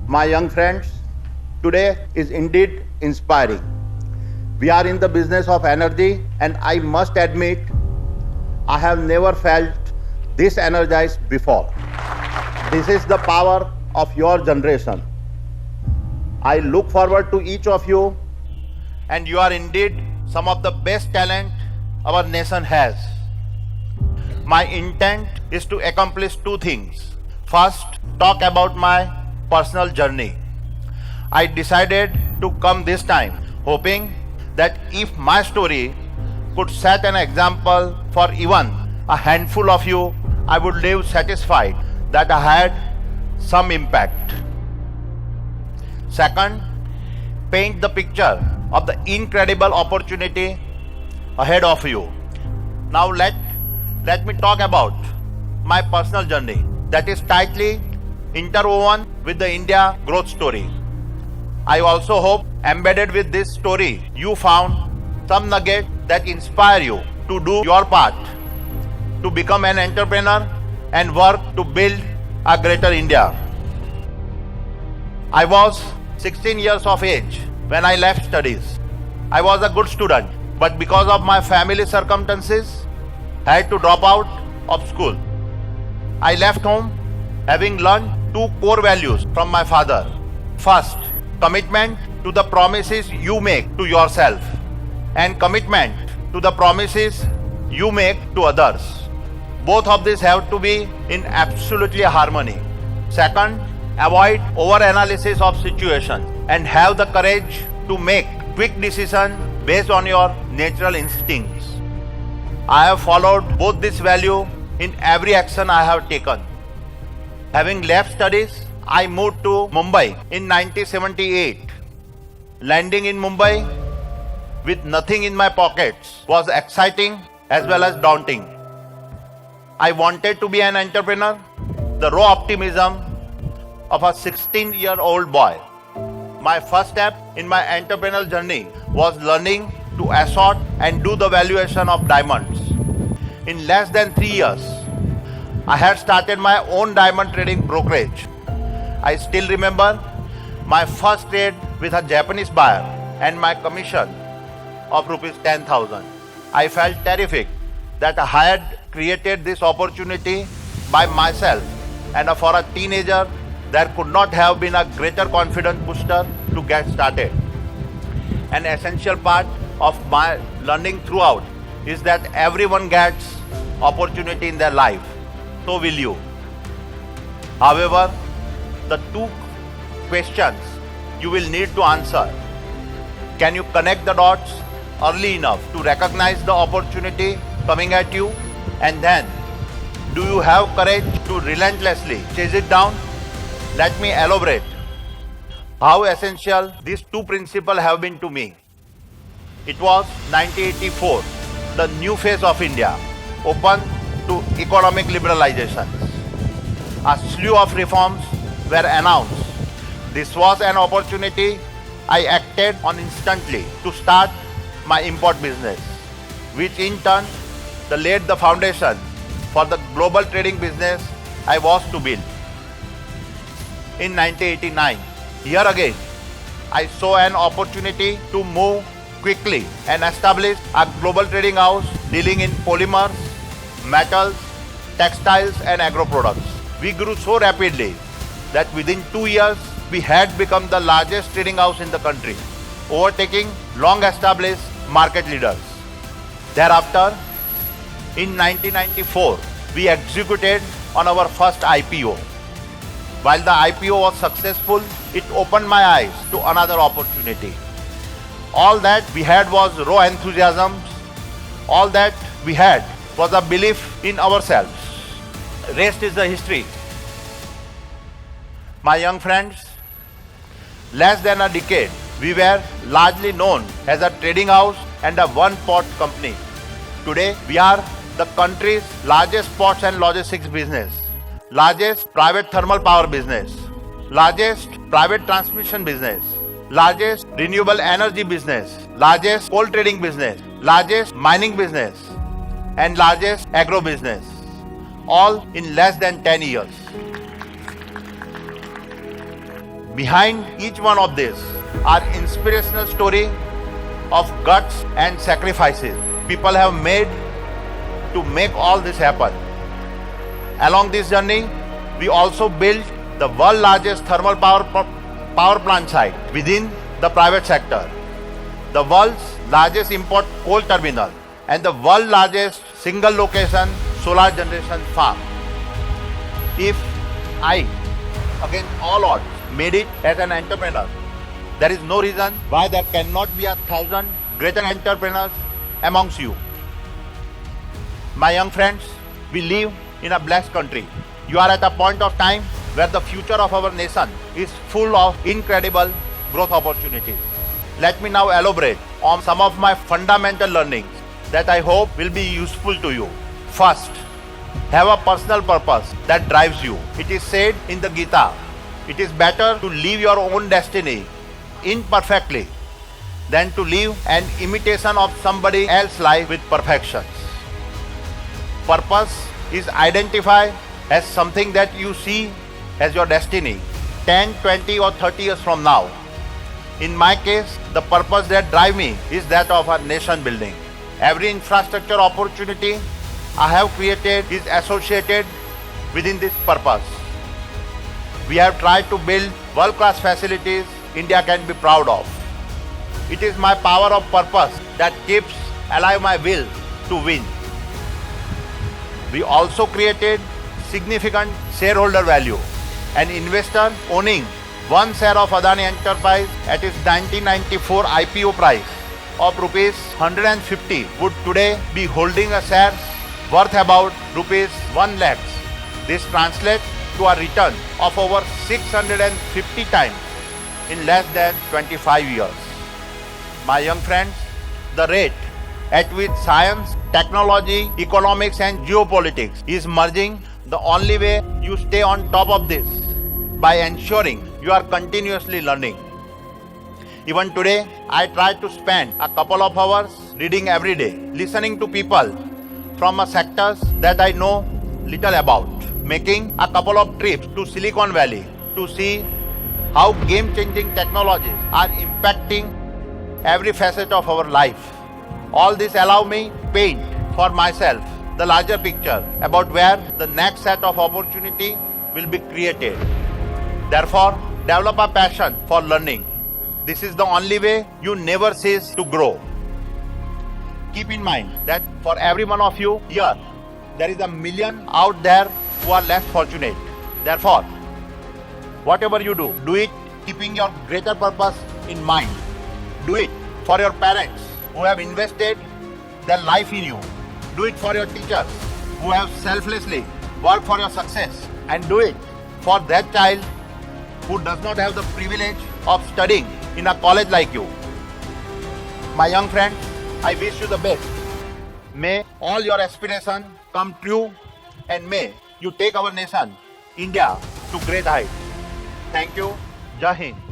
My young friends, today is indeed inspiring. We are in the business of energy, and I must admit, I have never felt this energized before. This is the power of your generation. I look forward to each of you, and you are indeed some of the best talent our nation has. My intent is to accomplish two things. First, talk about my personal journey. I decided to come this time, hoping that if my story could set an example for even a handful of you, I would live satisfied that I had some impact. Second, paint the picture of the incredible opportunity ahead of you. Now let me talk about my personal journey that is tightly interwoven with the India growth story. I also hope embedded with this story you found some nugget that inspire you to do your part, to become an entrepreneur and work to build a greater India. I was 16 years of age when I left studies. I was a good student, but because of my family circumstances, I had to drop out of school. I left home having learned two core values from my father. First, commitment to the promises you make to yourself, and commitment to the promises you make to others. Both of these have to be in absolutely harmony. Second, avoid over-analysis of situations and have the courage to make quick decisions based on your natural instincts. I have followed both this value in every action I have taken. Having left studies, I moved to Mumbai in 1978. Landing in Mumbai with nothing in my pockets was exciting as well as daunting. I wanted to be an entrepreneur, the raw optimism of a 16-year-old boy. My first step in my entrepreneurial journey was learning to assort and do the valuation of diamonds. In less than 3 years, I had started my own diamond trading brokerage. I still remember my first trade with a Japanese buyer and my commission of rupees 10,000. I felt terrific that I had created this opportunity by myself, and for a teenager, there could not have been a greater confidence booster to get started. An essential part of my learning throughout is that everyone gets opportunity in their life. So will you. However, the two questions you will need to answer. Can you connect the dots early enough to recognize the opportunity coming at you? And then, do you have courage to relentlessly chase it down? Let me elaborate how essential these two principles have been to me. It was 1984, the new phase of India, open to economic liberalization. A slew of reforms were announced. This was an opportunity I acted on instantly to start my import business, which in turn laid the foundation for the global trading business I was to build. In 1989, here again, I saw an opportunity to move quickly and establish a global trading house dealing in polymers, metals, textiles and agro products. We grew so rapidly that within 2 years, we had become the largest trading house in the country, overtaking long-established market leaders. Thereafter, in 1994, we executed on our first IPO. While the IPO was successful, it opened my eyes to another opportunity. All that we had was raw enthusiasm. All that we had was a belief in ourselves. Rest is the history. My young friends, less than a decade, we were largely known as a trading house and a one-pot company. Today, we are the country's largest ports and logistics business, largest private thermal power business, largest private transmission business, largest renewable energy business, largest coal trading business, largest mining business, and largest agro business, all in less than 10 years. Behind each one of these are inspirational story of guts and sacrifices people have made to make all this happen. Along this journey, we also built the world's largest thermal power plant site within the private sector, the world's largest import coal terminal, and the world's largest single location solar generation farm. If I, against all odds, made it as an entrepreneur, there is no reason why there cannot be 1,000 greater entrepreneurs amongst you. My young friends, we live in a blessed country. You are at a point of time where the future of our nation is full of incredible growth opportunities. Let me now elaborate on some of my fundamental learnings that I hope will be useful to you. First, have a personal purpose that drives you. It is said in the Gita, it is better to live your own destiny imperfectly than to live an imitation of somebody else's life with perfections. Purpose is identified as something that you see as your destiny 10, 20 or 30 years from now. In my case, the purpose that drives me is that of a nation building. Every infrastructure opportunity I have created is associated within this purpose. We have tried to build world-class facilities India can be proud of. It is my power of purpose that keeps alive my will to win. We also created significant shareholder value. An investor owning one share of Adani Enterprise at its 1994 IPO price of rupees 150 would today be holding a share worth about rupees 1 lakh. This translates to a return of over 650 times in less than 25 years. My young friends, the rate at which science, technology, economics and geopolitics is merging, the only way you stay on top of this by ensuring you are continuously learning. Even today, I try to spend a couple of hours reading every day, listening to people from sectors that I know little about, making a couple of trips to Silicon Valley to see how game-changing technologies are impacting every facet of our life. All this allow me to paint for myself the larger picture about where the next set of opportunity will be created. Therefore, develop a passion for learning. This is the only way you never cease to grow. Keep in mind that for every one of you here, there is a million out there who are less fortunate. Therefore, whatever you do, do it keeping your greater purpose in mind. Do it for your parents who have invested their life in you. Do it for your teachers who have selflessly worked for your success. And do it for that child who does not have the privilege of studying in a college like you. My young friends, I wish you the best. May all your aspirations come true and may you take our nation, India, to great heights. Thank you. Jai Hind.